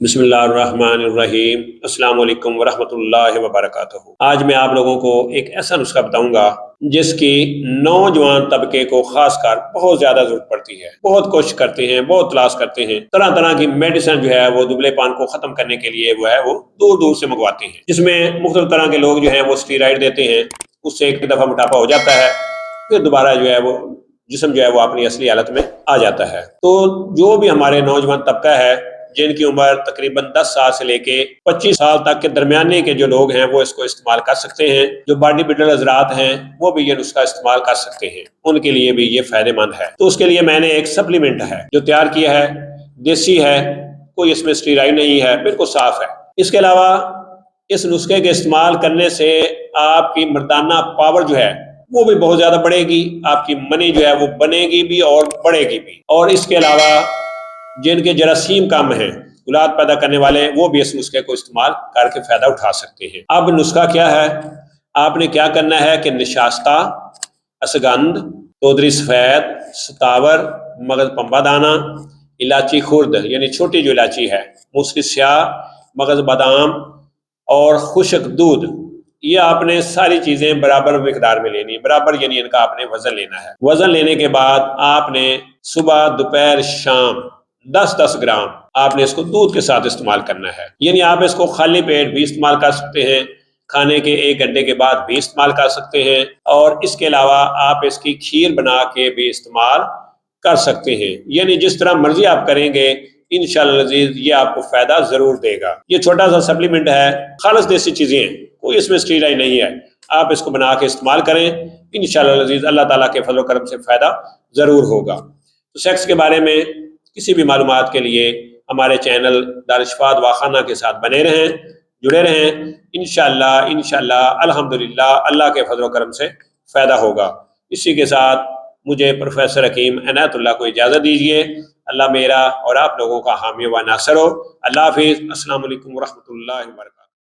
بسم اللہ الرحمن الرحیم۔ السلام علیکم ورحمۃ اللہ وبرکاتہ۔ آج میں آپ لوگوں کو ایک ایسا نسخہ بتاؤں گا جس کی نوجوان طبقے کو خاص کر بہت زیادہ ضرورت پڑتی ہے۔ بہت کوشش کرتے ہیں، بہت تلاش کرتے ہیں، طرح طرح کی میڈیسن جو ہے وہ دبلے پان کو ختم کرنے کے لیے وہ دور دور سے منگواتے ہیں، جس میں مختلف طرح کے لوگ جو ہیں وہ اسٹیرائڈ دیتے ہیں۔ اس سے ایک دفعہ موٹاپا ہو جاتا ہے، پھر دوبارہ جو ہے وہ جسم جو ہے وہ اپنی اصلی حالت میں آ جاتا ہے۔ تو جو بھی ہمارے نوجوان طبقہ ہے جن کی عمر تقریباً 10 سال سے لے کے 25 سال تک کے درمیانے کے جو لوگ ہیں وہ اس کو استعمال کر سکتے ہیں۔ جو باڈی بلڈر حضرات ہیں وہ بھی یہ نسخہ استعمال کر سکتے ہیں، ان کے لیے بھی یہ فائدہ مند ہے۔ تو اس کے لیے میں نے ایک سپلیمنٹ ہے جو تیار کیا ہے، دیسی ہے، کوئی اس میں اسٹیرائڈ نہیں ہے، بالکل صاف ہے۔ اس کے علاوہ اس نسخے کے استعمال کرنے سے آپ کی مردانہ پاور جو ہے وہ بھی بہت زیادہ بڑھے گی، آپ کی منی جو ہے وہ بنے گی بھی اور بڑھے گی بھی۔ اور اس کے علاوہ جن کے جراثیم کم ہیں، اولاد پیدا کرنے والے، وہ بھی اس نسخے کو استعمال کر کے فائدہ اٹھا سکتے ہیں۔ اب نسخہ کیا ہے؟ آپ نے کیا کرنا ہے کہ نشاستہ، اشگند، تودری سفید، ستاور، مغز پنبہ دانہ، الائچی خرد یعنی چھوٹی جو الائچی ہے، موسلی سیاہ، مغز بادام اور خشک دودھ، یہ آپ نے ساری چیزیں برابر مقدار میں لینی ہے، برابر یعنی ان کا آپ نے وزن لینا ہے۔ وزن لینے کے بعد آپ نے صبح، دوپہر، شام 10 گرام آپ نے اس کو دودھ کے ساتھ استعمال کرنا ہے۔ یعنی آپ اس کو خالی پیٹ بھی استعمال کر سکتے ہیں، کھانے کے 1 گھنٹے کے بعد بھی استعمال کر سکتے ہیں، اور اس کے علاوہ آپ اس کی کھیر بنا کے بھی استعمال کر سکتے ہیں۔ یعنی جس طرح مرضی آپ کریں گے انشاءاللہ العزیز یہ آپ کو فائدہ ضرور دے گا۔ یہ چھوٹا سا سپلیمنٹ ہے، خالص دیسی چیزیں ہیں، کوئی اس میں اسٹیرائڈ نہیں ہے۔ آپ اس کو بنا کے استعمال کریں، انشاءاللہ العزیز اللہ تعالیٰ کے فضل و کرم سے فائدہ ضرور ہوگا۔ تو سیکس کے بارے میں کسی بھی معلومات کے لیے ہمارے چینل دارالشفا دواخانہ کے ساتھ بنے رہیں، جڑے رہیں۔ انشاءاللہ الحمدللہ اللہ کے فضل و کرم سے فائدہ ہوگا۔ اسی کے ساتھ مجھے پروفیسر حکیم عنایت اللہ کو اجازت دیجیے۔ اللہ میرا اور آپ لوگوں کا حامی و ناصر ہو۔ اللہ حافظ۔ السلام علیکم ورحمۃ اللہ وبرکاتہ۔